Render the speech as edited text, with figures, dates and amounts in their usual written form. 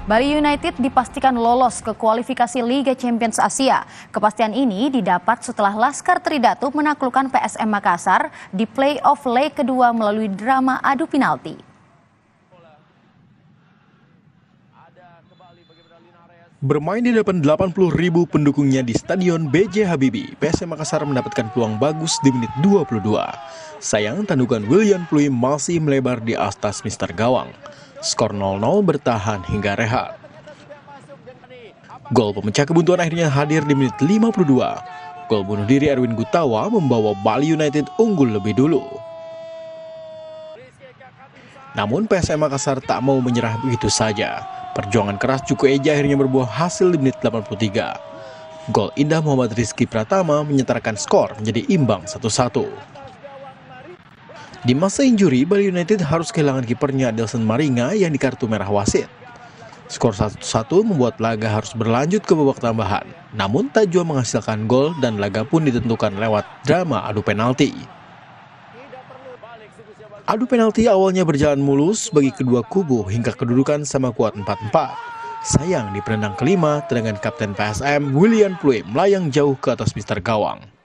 Bali United dipastikan lolos ke kualifikasi Liga Champions Asia. Kepastian ini didapat setelah Laskar Tridatu menaklukkan PSM Makassar di play-off leg kedua melalui drama adu penalti. Bermain di depan 80.000 pendukungnya di Stadion B.J. Habibie, PSM Makassar mendapatkan peluang bagus di menit 22. Sayang, tandukan William Pluim masih melebar di atas Mister Gawang. Skor 0-0 bertahan hingga rehat. Gol pemecah kebuntuan akhirnya hadir di menit 52. Gol bunuh diri Erwin Gutawa membawa Bali United unggul lebih dulu. Namun PSM Makassar tak mau menyerah begitu saja. Perjuangan keras Cuko Eja akhirnya berbuah hasil di menit 83. Gol indah Muhammad Rizky Pratama menyetarkan skor menjadi imbang 1-1. Di masa injuri, Bali United harus kehilangan kipernya Adelson Maringa yang dikartu merah wasit. Skor 1-1 membuat laga harus berlanjut ke babak tambahan. Namun tak jua menghasilkan gol dan laga pun ditentukan lewat drama adu penalti. Adu penalti awalnya berjalan mulus bagi kedua kubu hingga kedudukan sama kuat 4-4. Sayang di penendang kelima, tendangan kapten PSM William Pluim melayang jauh ke atas Mister Gawang.